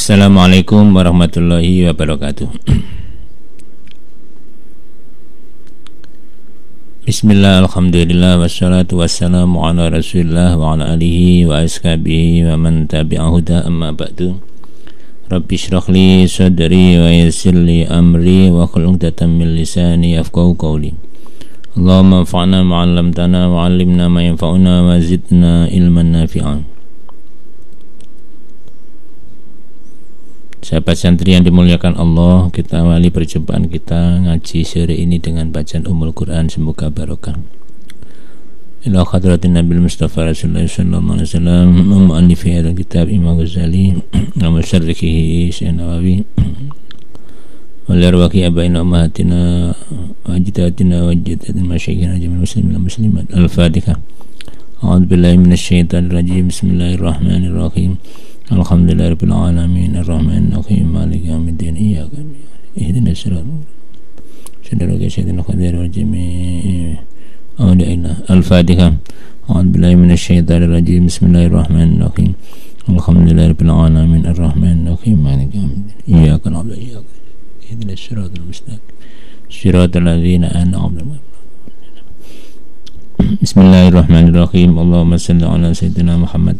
Assalamualaikum warahmatullahi wabarakatuh. Bismillah, alhamdulillah, wassalatu wassalamu ala rasulillah wa ala alihi wa ashabihi wa man tabi'ahuda, amma ba'du. Rabbi syrah li sadri wa yassir li amri wa hlul 'uqdatam min lisani yafqahu qawli. Allahumma anfa'na ma 'allamtana wa 'allimna ma yanfa'una wa zidna ilman nafi'an. Sahabat santri yang dimuliakan Allah, kita awali perjumpaan kita ngaji sore ini dengan bacaan Ummul Quran, semoga barokah. Ila hadratin Nabi Mustafa Rasulullah sallallahu alaihi wasallam, mu'allif hadzal kitab Imam Ghazali, wa musyarrihi Syekh Nawawi, wa larwaqi abaina ummahatina wa ajdatina wa jaddatina masyayikhina jami'al muslimin wal muslimat. Al-Fatihah. A'udzu billahi minasy syaithanir rajim. Bismillahirrahmanirrahim. Alhamdulillahirabbil alamin arrahmanir rahim maliki yaumiddin iyyaka na'budu ihdinas siratal mustaqim wal jami' Al-Fatihah. A'udzu billahi minasy syaithanir rajim. Bismillahirrahmanirrahim. Alhamdulillahirabbil alamin arrahmanir rahim maliki yaumiddin iyyaka na'budu wa iyyaka nasta'in ihdinas siratal mustaqim siratal ladzina an'amta 'alaihim. Bismillahirrahmanirrahim. Allahumma shalli ala sayyidina Muhammad.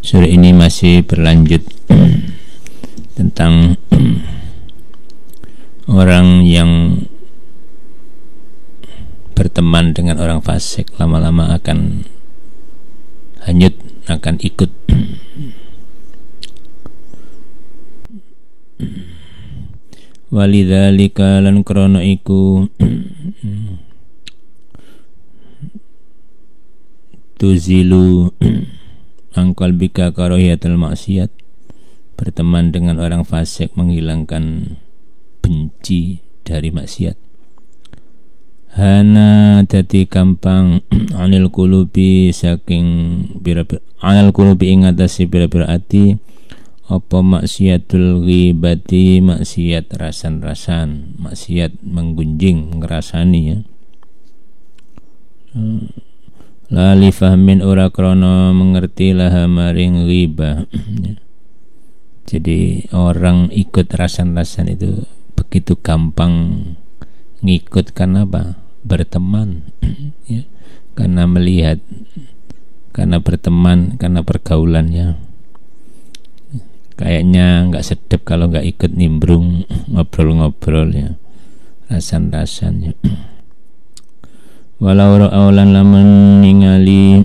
Sura ini masih berlanjut tentang orang yang berteman dengan orang fasik, lama-lama akan hanyut, akan ikut. Walidzalika lan krana iku tuzilu angkal bika karohiyatul maksiat, berteman dengan orang fasik menghilangkan benci dari maksiat. Hana dadi gampang anil qulubi saking anil qulubi ing atase pira-pira ati apa maksiatul ghibati, maksiat rasan-rasan, maksiat menggunjing, ngerasani ya. Lali fahmin ora krono mengerti laha maring ghibah. Jadi orang ikut rasan-rasan itu begitu gampang ngikut karena apa? Berteman ya. Karena melihat, karena berteman, karena pergaulannya. Kayaknya nggak sedap kalau nggak ikut nimbrung ngobrol-ngobrol ya, rasan-rasannya. Walau ra'aulan lamun ningali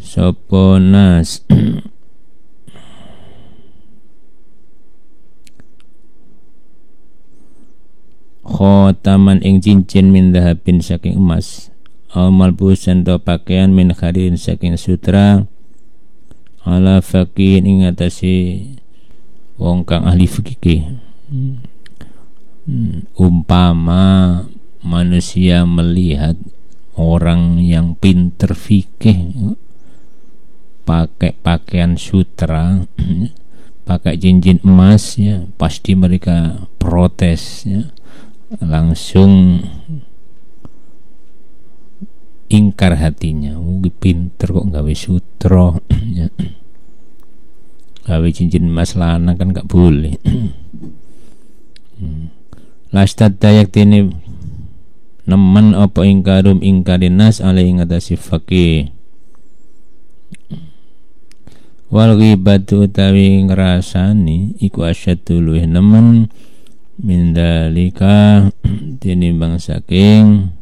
sapa nas khotaman ing cincin min dhahabin saking emas, au malbusan do pakaian min kharirin saking sutra, ala faqih ing atase wong kang ahli fikih. Umpama manusia melihat orang yang pinter fikih pakai pakaian sutra, pakai cincin emas ya, pasti mereka protes ya, langsung ingkar hatinya. Pinter kok gawe sutra ya. Gawe cincin emas lanang kan gak boleh. Lastad dayak tini nemen apa ingkarum ingkarin nas alai ingatasi fakih. Wal ghibatu utawi ngrasani iku asyaddu luwih nemen min dalika tinimbang saking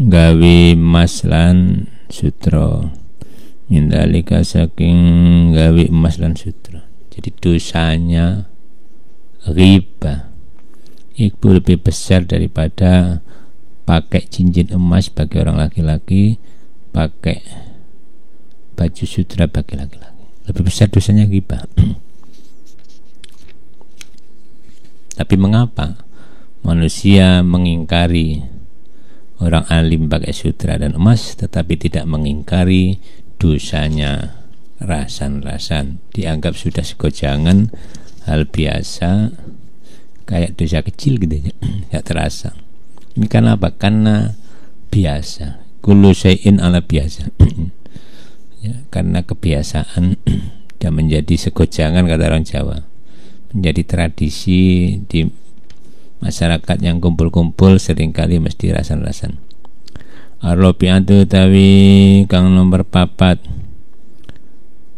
gawe emas lan sutra. Mindalika saking gawe emas dan sutra. Jadi dosanya ghibah itu lebih besar daripada pakai cincin emas bagi orang laki-laki, pakai baju sutra bagi laki-laki. Lebih besar dosanya ghibah. Tapi mengapa manusia mengingkari orang alim pakai sutra dan emas, tetapi tidak mengingkari dosanya rasan-rasan? Dianggap sudah segojangan, hal biasa, kayak dosa kecil gitu ya, gak terasa. Ini karena apa? Karena biasa. Kullu syai'in ala biasa. Ya, karena kebiasaan dan menjadi segojangan kata orang Jawa, menjadi tradisi di masyarakat yang kumpul-kumpul seringkali mesti rasan-rasan. Ar-rabi'atu tawi kang nomor papat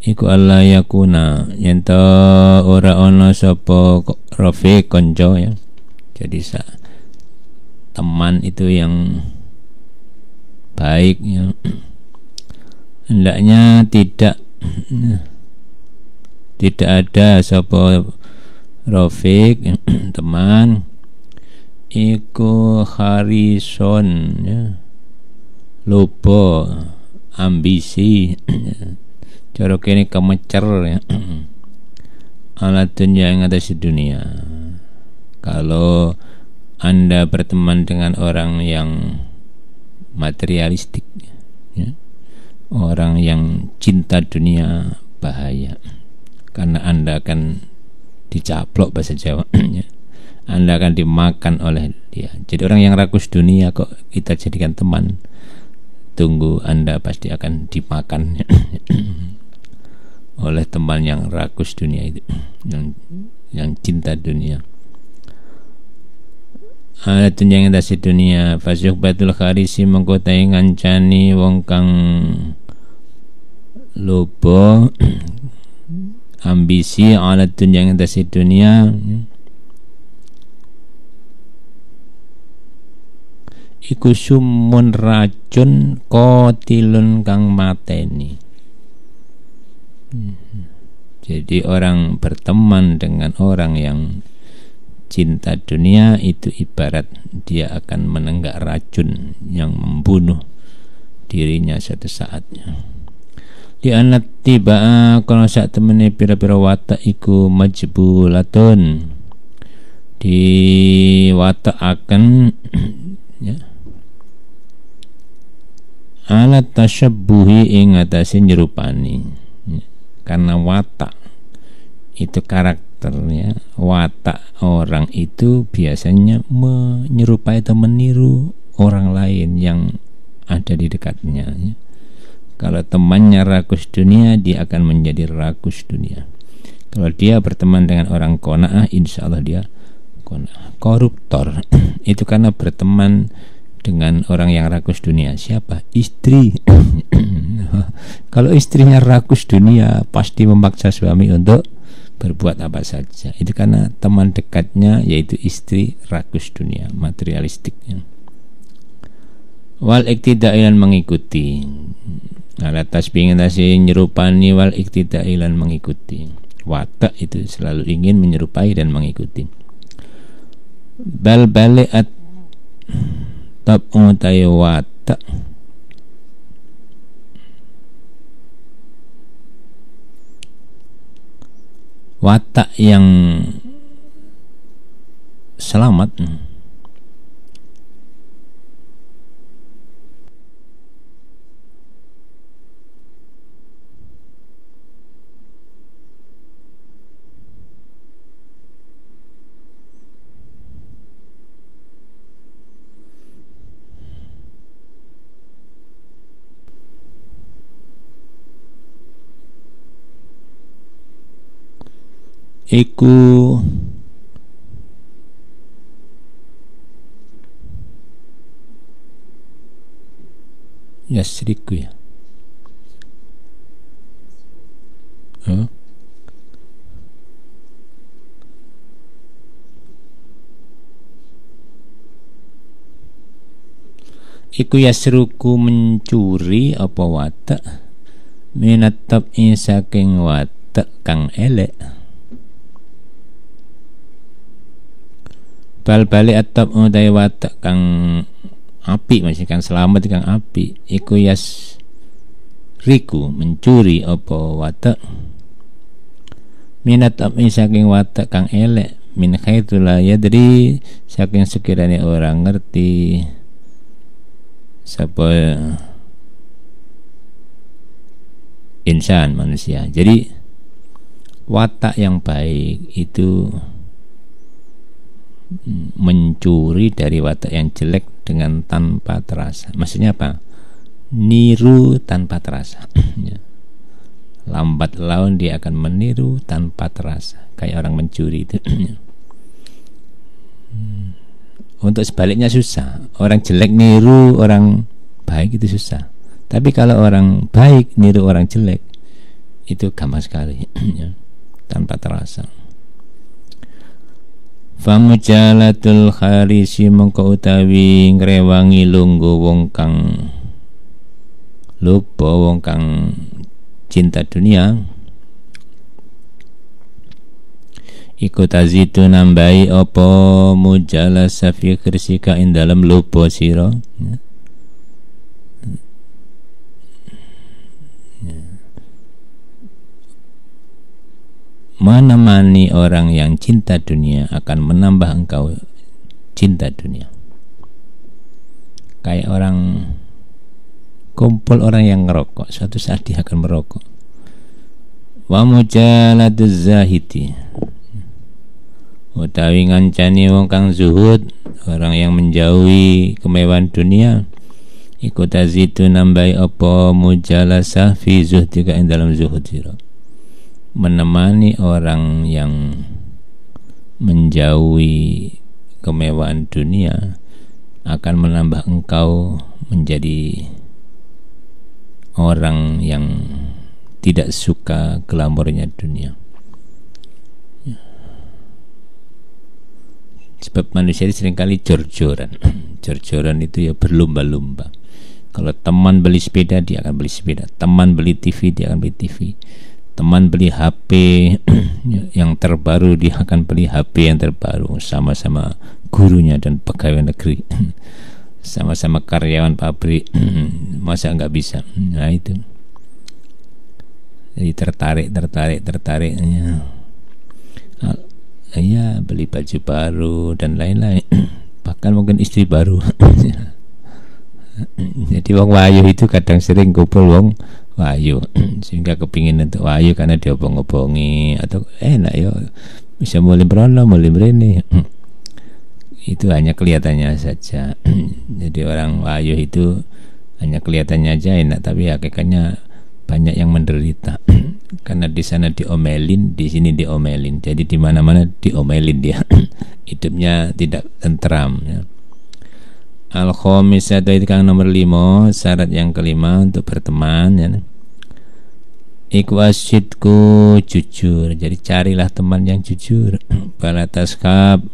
iku Allah yakuna yento ora ono sapa rafiq konco ya. Jadi teman itu yang baik ya, hendaknya tidak ada sapa rafiq teman iku kharison ya, lupa ambisi cara kene kemecer ya, ala dunia yang ada di dunia. Kalau Anda berteman dengan orang yang materialistik ya, orang yang cinta dunia, bahaya, karena Anda akan dicaplok bahasa Jawa ya. Anda akan dimakan oleh dia. Jadi orang yang rakus dunia kok kita jadikan teman, tunggu Anda pasti akan dimakan oleh teman yang rakus dunia itu, yang cinta dunia. Ala dunia yang dasi dunia, fasyuhbatul kharisi mengkotai ngancani wong kang lupa ambisi ala dunia yang dasi dunia iku sumun racun qatilun kang mateni. Jadi orang berteman dengan orang yang cinta dunia itu ibarat dia akan menenggak racun yang membunuh dirinya suatu saatnya. Di anak tiba kalau saat temene pira-pira watak iku majbulatun, di watak akan ya, alat tasyabbuhi ing atase nyerupani ya. Karena watak itu karakternya, watak orang itu biasanya menyerupai atau meniru orang lain yang ada di dekatnya ya. Kalau temannya rakus dunia, dia akan menjadi rakus dunia. Kalau dia berteman dengan orang qanaah, insya Allah dia qanaah. Koruptor itu karena berteman dengan orang yang rakus dunia. Siapa? Istri. Kalau istrinya rakus dunia, pasti memaksa suami untuk berbuat apa saja. Itu karena teman dekatnya yaitu istri rakus dunia, materialistiknya. Wal iktidailan mengikuti. Ala tasbih nasi nyerupani, wal iktidailan mengikuti. Watak itu selalu ingin menyerupai dan mengikuti. Bal baliat tab'u watak watak yang selamat iku yasriku ya. Iku yasruku mencuri apa watak minat tab'i saking watak kang elek. Bal-bali atap utai watak kang api, masih kang selamat kang api. Iku yas riku mencuri apa watak minat api saking watak kang elek, min khaitula yadri saking sekiranya orang ngerti sapa insan manusia. Jadi watak yang baik itu mencuri dari watak yang jelek dengan tanpa terasa. Maksudnya apa? Niru tanpa terasa. Lambat laun dia akan meniru tanpa terasa, kayak orang mencuri itu. Untuk sebaliknya susah. Orang jelek niru orang baik itu susah. Tapi kalau orang baik niru orang jelek itu gampang sekali. Tanpa terasa. Famujalatul kharisi mongko utawi ngrewangi lungguh wong kang lupa, wong kang cinta dunia, iku tazitu nambahi apa mujalasa fi khirsika ing dalem lupa sira. Menemani orang yang cinta dunia akan menambah engkau cinta dunia. Kayak orang kumpul orang yang ngerokok, suatu saat dia akan merokok. Wa mujaladuz zahidi, utawi ngancani wong kang zuhud, orang yang menjauhi kemewahan dunia, iku tazitu nambahi apa mujalasah fi zuhdika ing dalam zuhud sira. Menemani orang yang menjauhi kemewahan dunia akan menambah engkau menjadi orang yang tidak suka glamornya dunia. Sebab manusia ini seringkali jor-joran. Jor-joran itu ya berlomba-lomba. Kalau teman beli sepeda, dia akan beli sepeda. Teman beli TV, dia akan beli TV. Teman beli HP yang terbaru, dia akan beli HP yang terbaru. Sama-sama gurunya dan pegawai negeri, sama-sama karyawan pabrik. Masa nggak bisa? Nah itu. Jadi tertarik ya, beli baju baru dan lain-lain. Bahkan mungkin istri baru. Jadi wong wayu itu kadang sering kumpul wong wayu, sehingga kepingin untuk wayu karena dia obong-obongi atau enak ya bisa mulai berono mulai berani. Itu hanya kelihatannya saja. Jadi orang wayu itu hanya kelihatannya aja enak, tapi hakikatnya banyak yang menderita. Karena di sana diomelin, di sini diomelin. Jadi di mana-mana diomelin dia. Hidupnya tidak tentram ya. Al-khamisatu itu kang nomor 5, syarat yang kelima untuk berteman ya. Iku asyidku, jujur. Jadi carilah teman yang jujur. Bala taskab,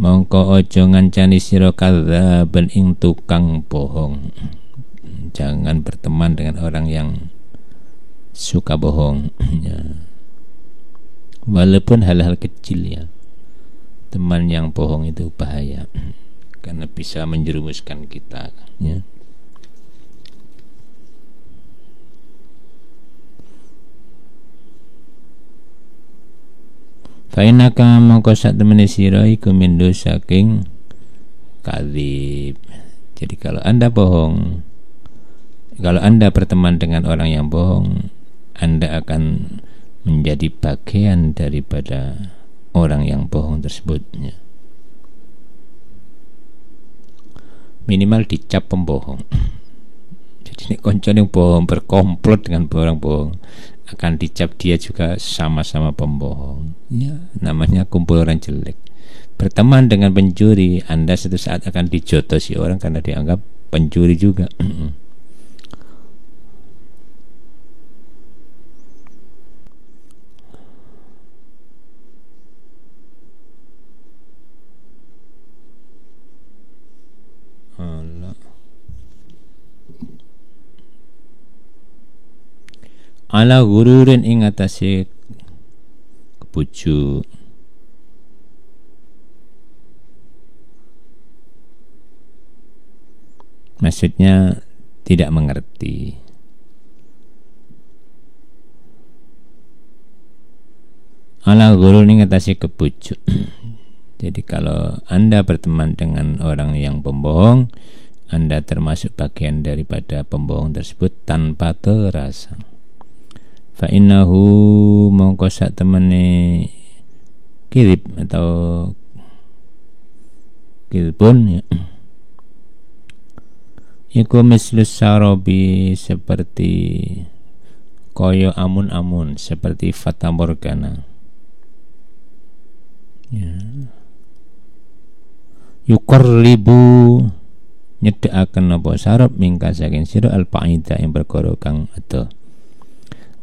mongko ojo ngancani sira kadzaban ing tukang bohong. Jangan berteman dengan orang yang suka bohong ya. Walaupun hal-hal kecil ya. Teman yang bohong itu bahaya, karena bisa menjerumuskan kita ya. Fainaka mongko sak temene sira iku mindu saking kadzib. Jadi kalau Anda bohong, kalau Anda berteman dengan orang yang bohong, Anda akan menjadi bagian daripada orang yang bohong tersebut ya. Minimal dicap pembohong. Jadi ini koncone yang bohong berkomplot dengan orang bohong, akan dicap dia juga sama-sama pembohong ya. Namanya kumpul orang jelek. Berteman dengan pencuri, Anda suatu saat akan dijotosi orang karena dianggap pencuri juga. Ala gururin ing atase kebujuk. Maksudnya tidak mengerti. Ala gururin ing atase kebujuk. Jadi kalau Anda berteman dengan orang yang pembohong, Anda termasuk bagian daripada pembohong tersebut tanpa terasa. Fa innahu mongko sak temene kirib atau pun ya. Iku mislus sarobi, seperti koyo amun-amun, seperti fata morgana ya. Yuqarribu, nyedekaken apa sarab mingka saking sira al-fa'ida yang perkara kang ado.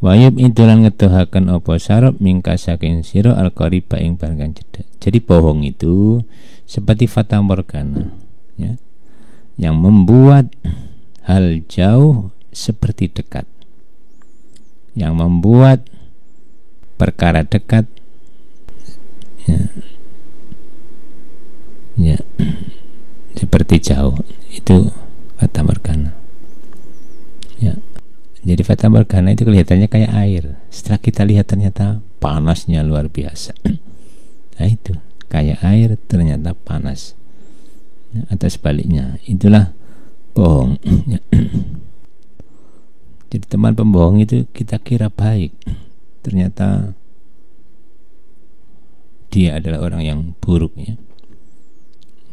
Wayub idolan ngedohaken apa sarab mingka saking sira al-qariba ing barang kang cedhak. Jadi bohong itu seperti fata morgana ya, yang membuat hal jauh seperti dekat, yang membuat perkara dekat ya seperti jauh. Itu fata morgana ya. Jadi fata morgana itu kelihatannya kayak air, setelah kita lihat ternyata panasnya luar biasa. Nah itu kayak air ternyata panas ya, atau sebaliknya. Itulah bohong ya. Jadi teman pembohong itu kita kira baik, ternyata dia adalah orang yang buruk ya.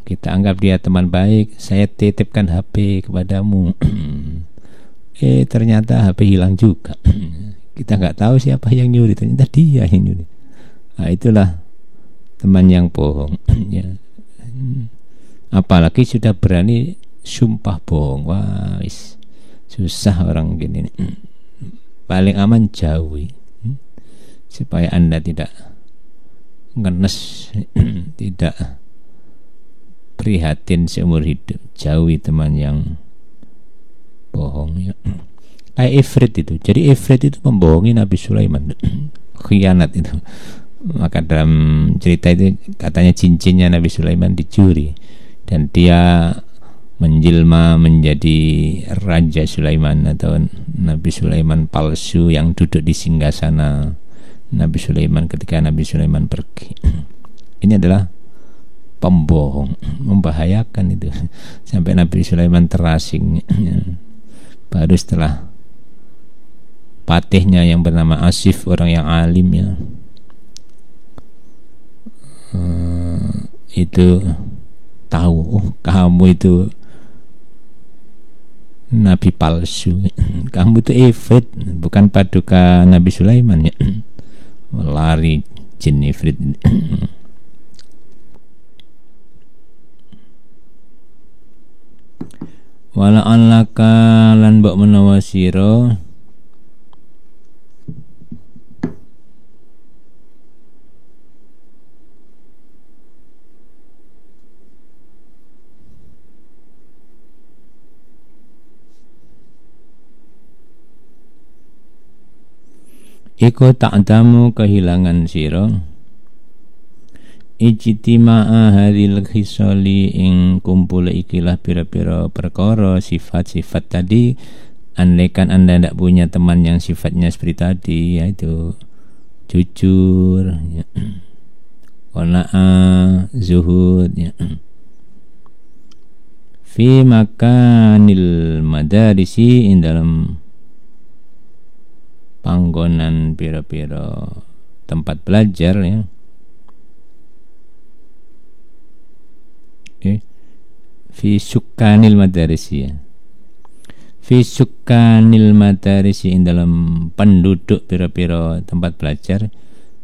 Kita anggap dia teman baik, saya titipkan HP kepadamu. Ternyata HP hilang juga. Kita nggak tahu siapa yang nyuri, ternyata dia yang nyuri. Nah, itulah teman yang bohong ya. Apalagi sudah berani sumpah bohong, wah susah orang gini. Paling aman jauhi supaya Anda tidak ngenes, tidak prihatin seumur hidup. Jauhi teman yang bohong ya. Kayak Ifrit itu. Jadi Ifrit itu membohongi Nabi Sulaiman. Khianat itu. Maka dalam cerita itu katanya cincinnya Nabi Sulaiman dicuri dan dia menjelma menjadi Raja Sulaiman atau Nabi Sulaiman palsu yang duduk di singgasana Nabi Sulaiman ketika Nabi Sulaiman pergi. Ini adalah pembohong, membahayakan itu. Sampai Nabi Sulaiman terasing. Baru setelah patihnya yang bernama Asif, orang yang alim ya, itu tahu, oh kamu itu nabi palsu, kamu itu Ifrit, bukan paduka Nabi Sulaiman ya. Lari jin Ifrit. Wala alaka lan mbok menawa sira iku ta'damu kehilangan sira ijtima'a hadhil khisali ing kumpul ikilah pira-pira perkara sifat-sifat tadi. Andaikan Anda tidak punya teman yang sifatnya seperti tadi, yaitu jujur ya, qanaah, zuhud ya, fi makanil madarisi ing dalam panggonan pira-pira tempat belajar ya. Fi sukanil madarisi ya. Fi sukanil madarisi ing dalam penduduk pira-pira tempat belajar.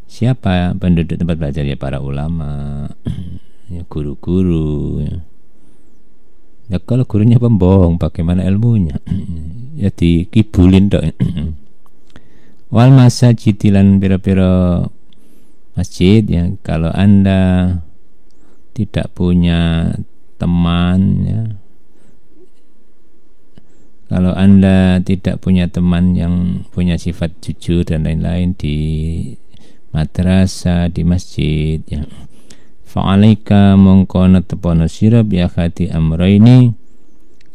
Siapa penduduk tempat belajar? Ya para ulama, ya guru-guru ya. Ya kalau gurunya pembohong, bagaimana ilmunya? Ya dikibulin dok. Wal masajidilan pira-pira masjid ya. Kalau Anda tidak punya teman ya, kalau Anda tidak punya teman yang punya sifat jujur dan lain-lain di madrasah, di masjid ya, fa'alaika mongko netepono sira bi akhati amraini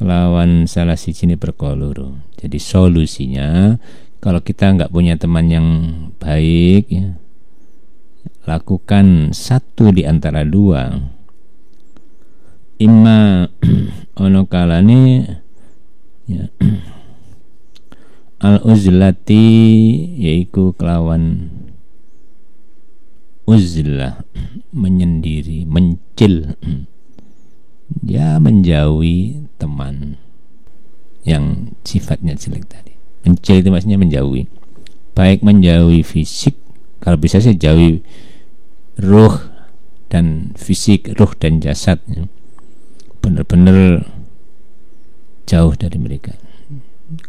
lawan salah siji perkara loro. Jadi solusinya kalau kita enggak punya teman yang baik ya, lakukan satu di antara dua. Imma ono kalane ya, al-uzlati yaiku kelawan uzlah, menyendiri, mencil. ya menjauhi teman yang sifatnya jelek tadi. Menjauhi itu maksudnya menjauhi, baik menjauhi fisik, kalau bisa sih jauhi ruh dan fisik, ruh dan jasad, ya. Benar-benar jauh dari mereka.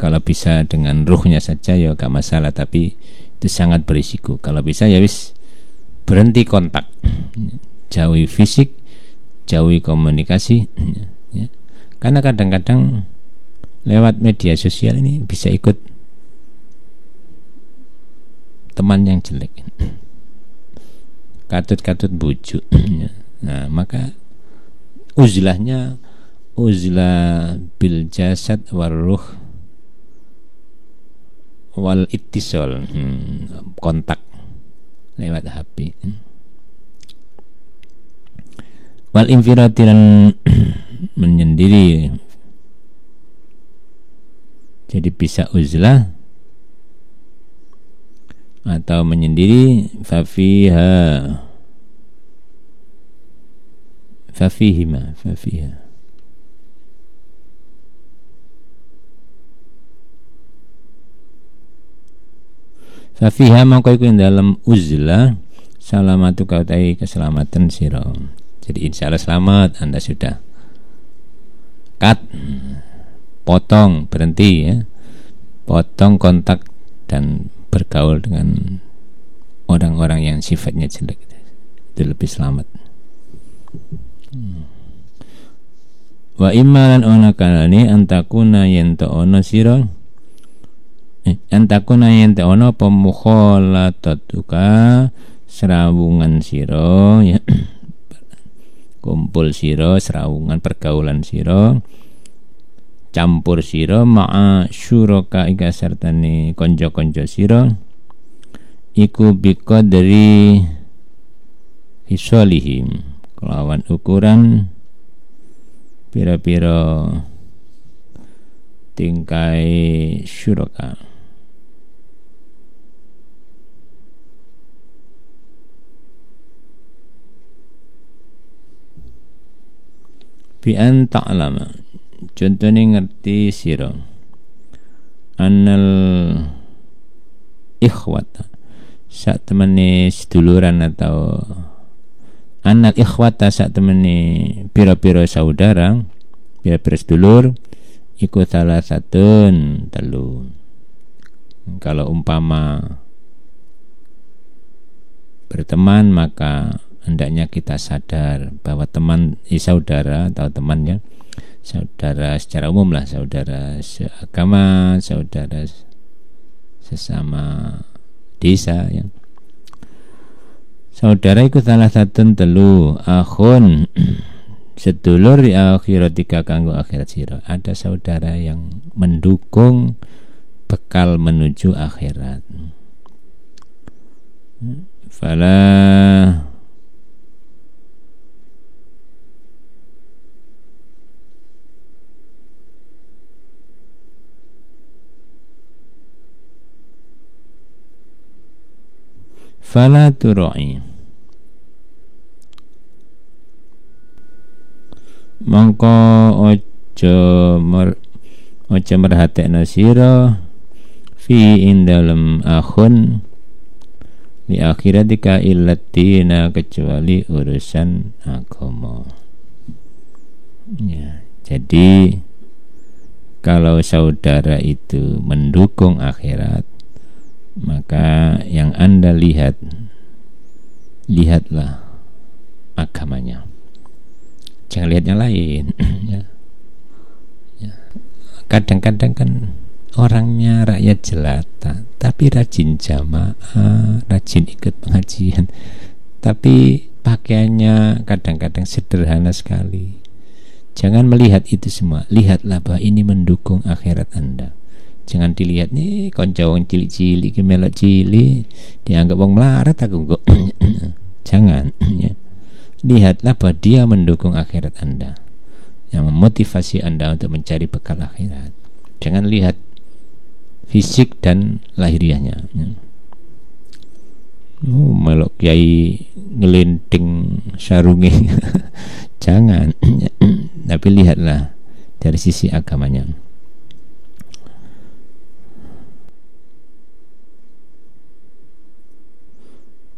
Kalau bisa dengan ruhnya saja ya gak masalah, tapi itu sangat berisiko. Kalau bisa ya wis berhenti kontak, jauhi fisik, jauhi komunikasi, ya. Karena kadang-kadang lewat media sosial ini bisa ikut teman yang jelek, katut-katut bujuk. Nah, maka uzlahnya uzlah bil jasad war ruh wal ittisal, kontak lewat HP. Wal infirati dan menyendiri, jadi bisa uzlah atau menyendiri. Fafihima Fafiha mangko iku dalam uzlah salamatu kautai keselamatan sira. Jadi insyaallah selamat, Anda sudah cut, potong, berhenti, ya. Potong kontak dan bergaul dengan orang-orang yang sifatnya jelek. Itu lebih selamat. Wa imalan ona kalani antakuna yento ono sira, antakuna yento ono pemukholatatuka serawungan sira, ya. Kumpul sira, serawungan, pergaulan sira, campur sira ma'a syuraka ika sartane konco-konco sira iku biqadri hisolihim, kelawan ukuran pira-pira tingkai syuraka. Bi an ta'lama, contohnya ngerti sira annal ikhwata, sak temene seduluran, atau annal ikhwata sak temene pira-pira saudara, pira-pira sedulur iku salah satun telu. Kalau umpama berteman, maka hendaknya kita sadar bahwa teman, saudara atau temannya, saudara secara umum lah, saudara seagama, saudara sesama desa, ya. Saudara itu salah satu telu, akhun sedulur di akhiratika kanggo akhirat sira. Ada saudara yang mendukung bekal menuju akhirat. Fala turai, mongko ojo merhatekno sira fi indalem akhun li akhiratika illatina, kecuali urusan agama, ya. Jadi kalau saudara itu mendukung akhirat, maka yang Anda lihatlah agamanya, jangan lihat yang lain. Ya. Ya. Kadang-kadang kan orangnya rakyat jelata, tapi rajin jamaah, rajin ikut pengajian, tapi pakaiannya kadang-kadang sederhana sekali. Jangan melihat itu semua, lihatlah bahwa ini mendukung akhirat Anda. Jangan dilihat nih konco wong cilik-cilik ki melok cilik dianggap wong melarat aku kok. Jangan, ya. Lihatlah bahwa dia mendukung akhirat Anda, yang memotivasi Anda untuk mencari bekal akhirat. Jangan lihat fisik dan lahiriahnya, ya. Melok kiai ngelinting sarunge. Jangan, ya. Tapi lihatlah dari sisi agamanya.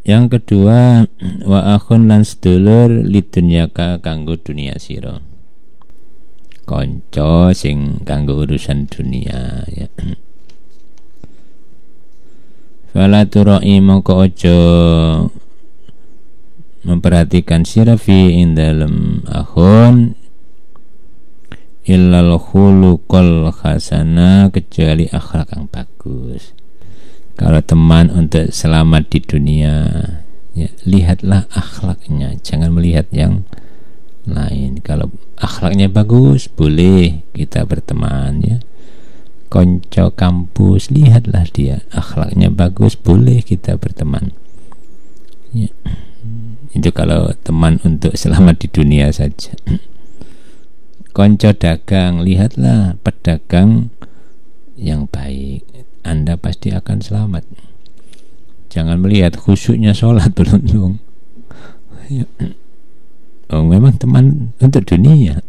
Yang kedua, wa akhun lan sedulur lidunyaka kanggo dunia sira. Kanca sing kanggo urusan dunia ya. Fala turai mongko aja memperhatikan sira fi ing dalem akhun illal khuluqal hasana, kecuali akhlak yang bagus. Kalau teman untuk selamat di dunia ya, lihatlah akhlaknya, jangan melihat yang lain. Kalau akhlaknya bagus, boleh kita berteman ya. Konco kampus, lihatlah dia akhlaknya bagus, boleh kita berteman ya. Itu kalau teman untuk selamat di dunia saja. Konco dagang, lihatlah pedagang yang baik, Anda pasti akan selamat. Jangan melihat khusyuknya sholat belum ya. Oh, memang teman untuk dunia.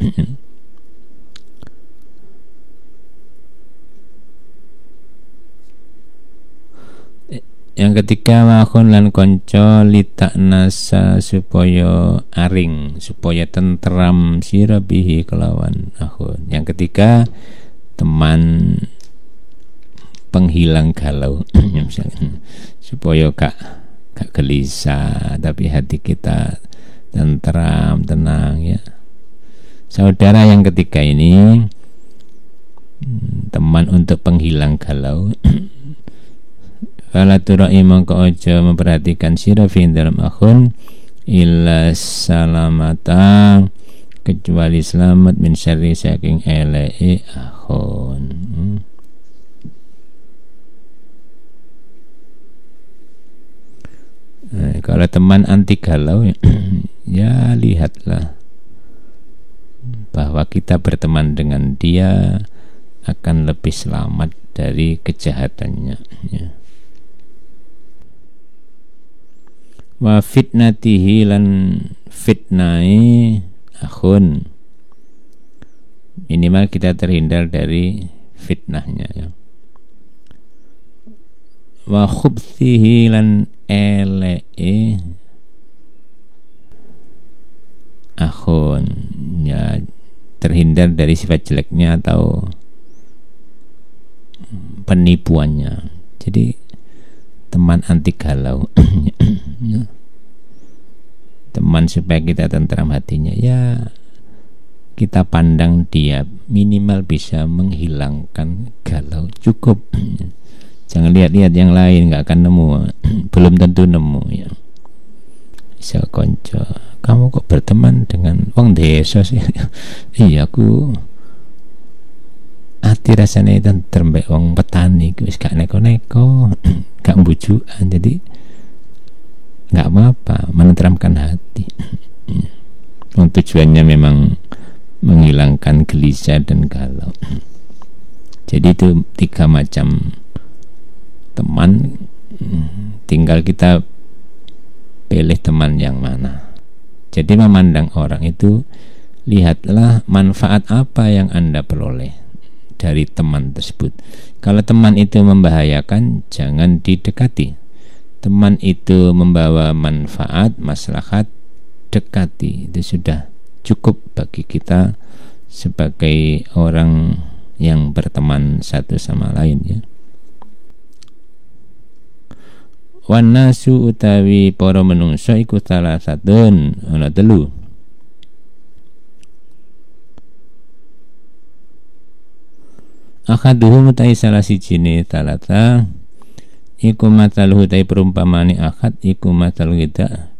Yang ketiga, makun lan konco litak nasa, supaya aring, supaya tenteram sira bihi kelawan akhun. Yang ketiga, teman penghilang galau misalnya, supaya gak gelisah, tapi hati kita tenteram, tenang ya. Saudara yang ketiga ini teman untuk penghilang galau. Fala turai mongko aja memperhatikan sira fi dalam akhun illa salamata, kecuali selamat min syarri saking eleke akhun. Kalau teman anti galau ya lihatlah bahwa kita berteman dengan dia akan lebih selamat dari kejahatannya ya. Wa fitnatihi lan fitnai akhun, minimal kita terhindar dari fitnahnya ya. Wa khubthihi lan eleke akhun ya, terhindar dari sifat jeleknya atau penipuannya. Jadi teman anti galau teman supaya kita tentram hatinya ya, kita pandang dia minimal bisa menghilangkan galau, cukup. Jangan lihat-lihat yang lain, nggak akan nemu, belum tentu nemu ya. Bisa konco, kamu kok berteman dengan wong desa sih? Iya, aku hati rasanya itu termbek wong petani, wis gak neko-neko, gak bujukan, jadi gak apa-apa, menenteramkan hati. Tujuannya memang menghilangkan gelisah dan galau. Jadi itu 3 macam teman, tinggal kita pilih teman yang mana. Jadi memandang orang itu, lihatlah manfaat apa yang Anda peroleh dari teman tersebut. Kalau teman itu membahayakan, jangan didekati. Teman itu membawa manfaat, maslahat, dekati. Itu sudah cukup bagi kita sebagai orang yang berteman satu sama lain ya. Wan nasu utawi para menungso iku salah satun ana 3. Akaduhum utai salah sijine talata iku mataluhu utai perumpamane akad iku matal kita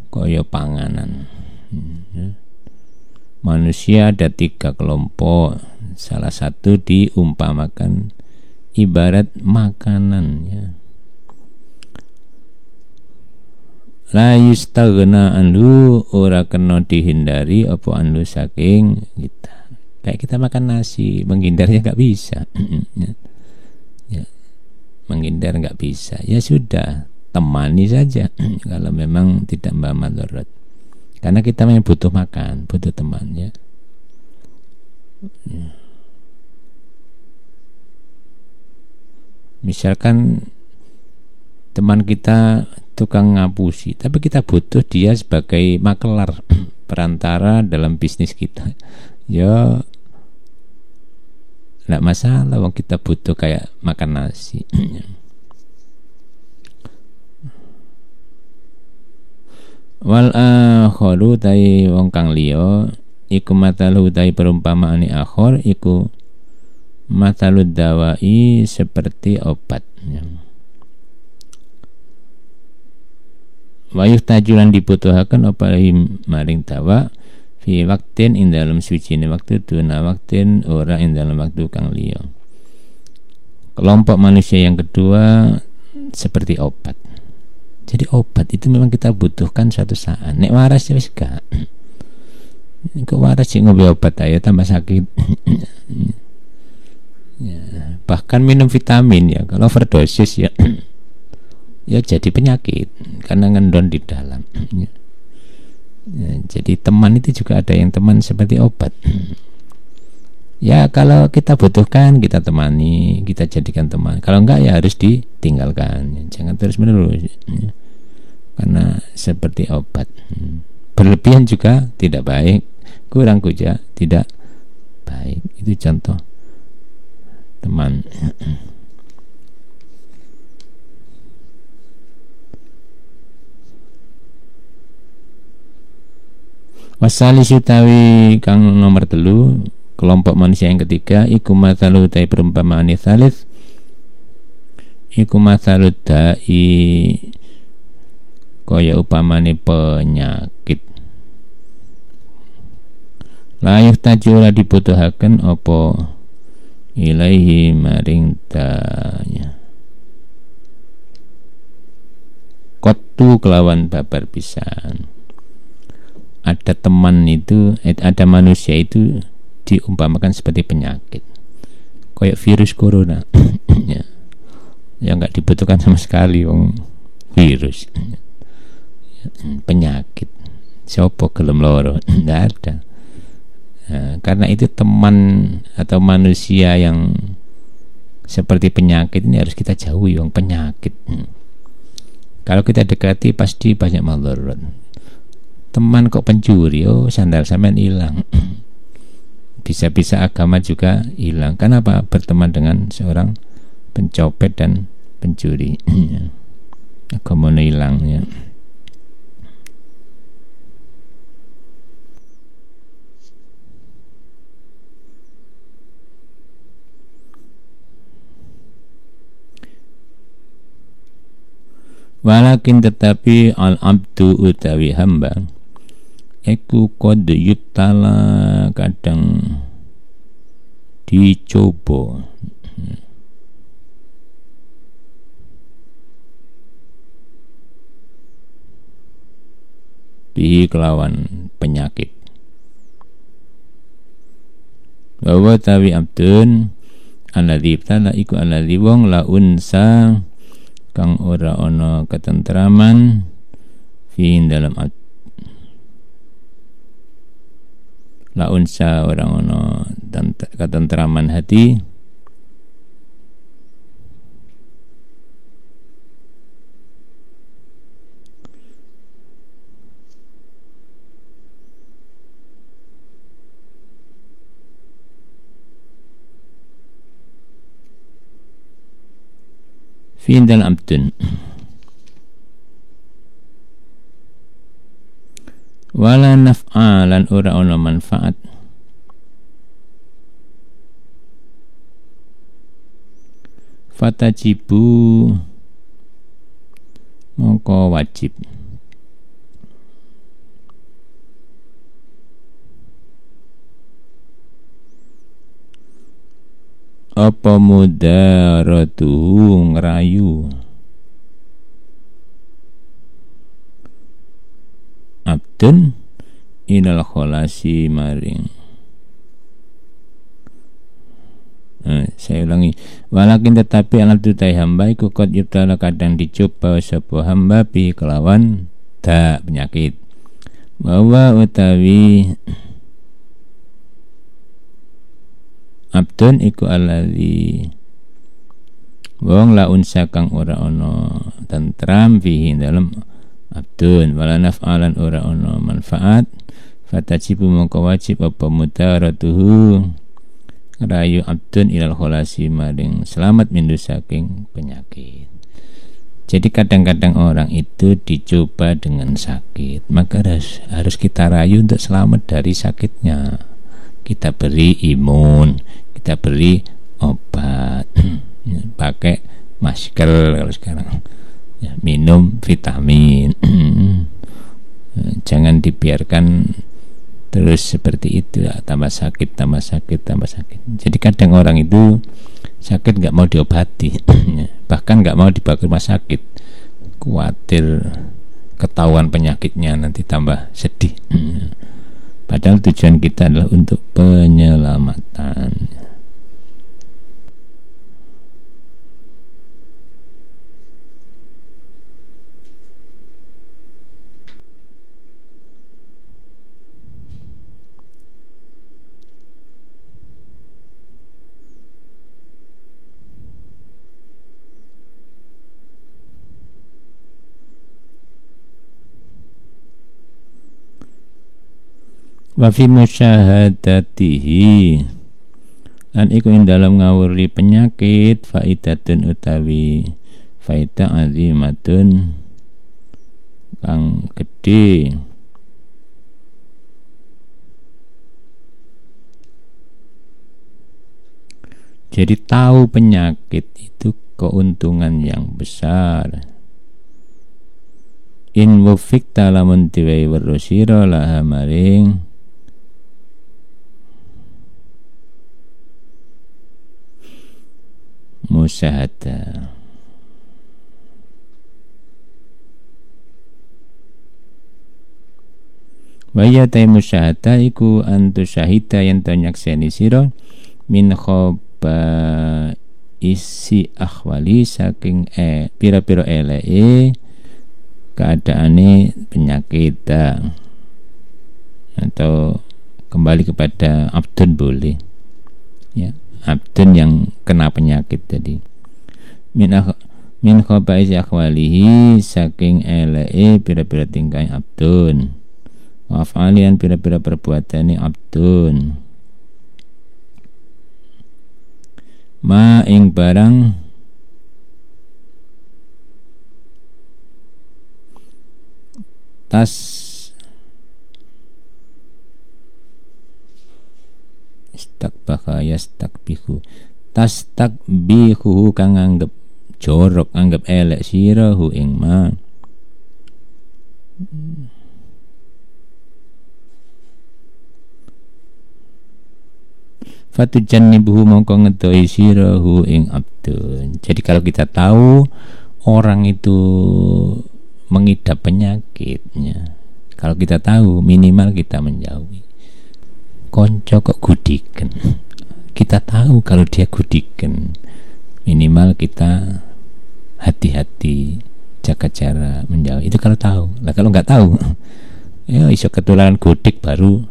kaya panganan. Manusia ada 3 kelompok, salah satu diumpamakan ibarat makanan ya. La yustaghna anhu, ora kena dihindari apa anhu saking kita. Kayak kita makan nasi, menghindarnya nggak bisa. Ya, menghindar nggak bisa. Ya sudah, temani saja. Kalau memang tidak membawa madarat. Karena kita memang butuh makan, butuh teman ya. Misalkan teman kita tukang ngapusi, tapi kita butuh dia sebagai makelar, perantara dalam bisnis kita. Ya enggak masalah, wong kita butuh kayak makan nasi. Wal akharu tai wong kang liya iku matalu tai perumpamaane akhir iku matalud dawai seperti obat. Wayuh tajulan dibutuhaken apa maring dawa fi waktin ing dalam suci waktu tuna waktin ora ing dalam waktu kang liya. Kelompok manusia yang kedua seperti obat. Jadi obat itu memang kita butuhkan suatu saat. Nek waras ya wis gak. Kok waras sih ngombe obat ayo tambah sakit. Ya, bahkan minum vitamin ya kalau overdosis ya ya jadi penyakit karena ngendon di dalam. Ya, jadi teman itu juga ada yang teman seperti obat. Ya kalau kita butuhkan kita temani, kita jadikan teman. Kalau enggak ya harus ditinggalkan. Jangan terus menerus. Ya. Karena seperti obat. Berlebihan juga tidak baik, kurang juga tidak baik. Itu contoh teman. Wasali sutawi kang nomor telu, kelompok manusia yang ketiga iku mathalu tai perumpamaan tsalits iku mathalu dai kaya upamane penyakit. Layuh tajula dibutuhaken apa ilaihi maring tanya kotu kelawan babar pisan. Ada teman itu, ada manusia itu diumpamakan seperti penyakit, kayak virus corona. Ya, yang nggak dibutuhkan sama sekali, wong virus, penyakit. Sopo gelem loro, nggak ada. Nah, karena itu teman atau manusia yang seperti penyakit ini harus kita jauhi, wong penyakit. Kalau kita dekati pasti banyak madarat. Teman kok pencuri, oh sandal sampean hilang. Bisa-bisa agama juga hilang. Kenapa berteman dengan seorang pencopet dan pencuri? Agama hilang ya. Walakin tetapi al-abdu utawi hamba iku qad yutala kadang dicoba bihi kelawan penyakit. Bahwa tawi abdun alladzi ibtala iku alladzi wong la unsa kang ora ana ketentraman fi dalam la unsa orang ono ketentraman hati fi dalam abdun wala naf'alan ora ana manfaat fatajibu mongko wajib apa mudaratu ngrayu abdun inal kholasi maring saya ulangi walakin tetapi alat tutai hamba iku qad yubtala kadang dicoba sapa hamba bi kelawan da penyakit bahwa utawi Abdun iku alladzi wong la unsa kang ora ana tentram fihi dalam abdun wala naf'alan ora ana manfaat fatajibu mongko wajib apa mudaratuhu rayu abdun ilal kholasi maring selamat mindu saking penyakit. Jadi kadang-kadang orang itu dicoba dengan sakit, maka harus kita rayu untuk selamat dari sakitnya. Kita beri imun, kita beri obat, pakai masker kalau sekarang, ya, minum vitamin. Jangan dibiarkan terus seperti itu, ya, tambah sakit. Jadi kadang orang itu sakit nggak mau diobati, bahkan nggak mau dibawa ke rumah sakit, khawatir ketahuan penyakitnya nanti tambah sedih. Padahal tujuan kita adalah untuk penyelamatan. Wa fi musyahadatihi lan iku ing dalam ngawuri penyakit faidatun utawi faida azimatun kang gede. Jadi tahu penyakit itu keuntungan yang besar. In wafikta lamun diwai warusira laha maring musyahada. Waya ta musyahada iku antu syahida yen to nyakseni sira min khoba isi akhwali saking pira-pira eleke keadaane penyakit, atau kembali kepada abdun boleh, ya, abdun yang kena penyakit tadi. Min khaba'is akhwalihi saking eleke pira-pira tingkah abdun, wa af'alian pira-pira perbuatane abdun, ma ing barang tas istakbaha yastakbihu tas takbihu kang anggap jorok, anggap elek sirahu ing ma fatujannibuhu mongko ngedoi sirahu ing abdun. Jadi kalau kita tahu orang itu mengidap penyakitnya, kalau kita tahu minimal kita menjauhi. Konco kok gudiken, kita tahu kalau dia gudiken, minimal kita hati-hati, jaga cara menjauh. Itu kalau tahu. Lah kalau nggak tahu, ya iso ketularan gudik baru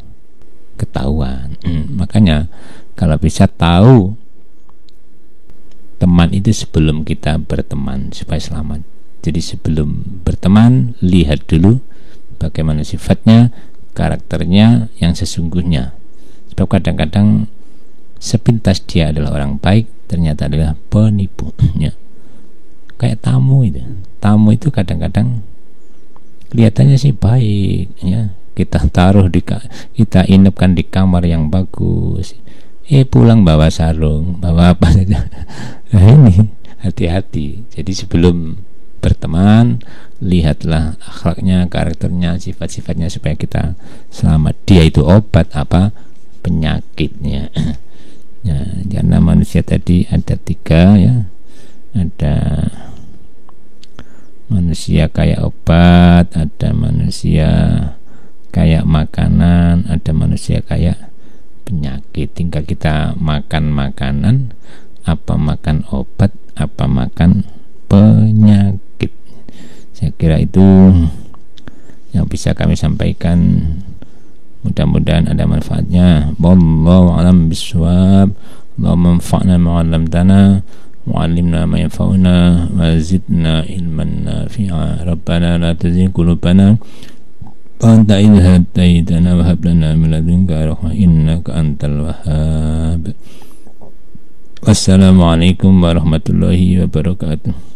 ketahuan. Makanya kalau bisa tahu teman itu sebelum kita berteman supaya selamat. Jadi sebelum berteman lihat dulu bagaimana sifatnya, karakternya yang sesungguhnya. Sebab kadang-kadang sepintas dia adalah orang baik, ternyata adalah penipu. Ya. Kayak tamu itu. Tamu itu kadang-kadang kelihatannya sih baik, ya. Kita taruh kita inapkan di kamar yang bagus. Pulang bawa sarung, bawa apa saja. Nah ini hati-hati. Jadi sebelum berteman, lihatlah akhlaknya, karakternya, sifat-sifatnya supaya kita selamat. Dia itu obat apa? Penyakitnya. Ya, karena manusia tadi ada 3, ya. Ada manusia kayak obat, ada manusia kayak makanan, ada manusia kayak penyakit. Tinggal kita makan makanan, apa makan obat, apa makan penyakit. Saya kira itu yang bisa kami sampaikan. Mudah-mudahan ada manfaatnya. Wallahu a'lam bishawab. اللهم انفعنا ما علمتنا وعلمنا ما ينفعنا وزدنا علما نافعا ربنا لا تزغ قلوبنا بعد إذ هديتنا وهب لنا من لدنك رحمة إنك أنت الوهاب. Wassalamualaikum warahmatullahi wabarakatuh.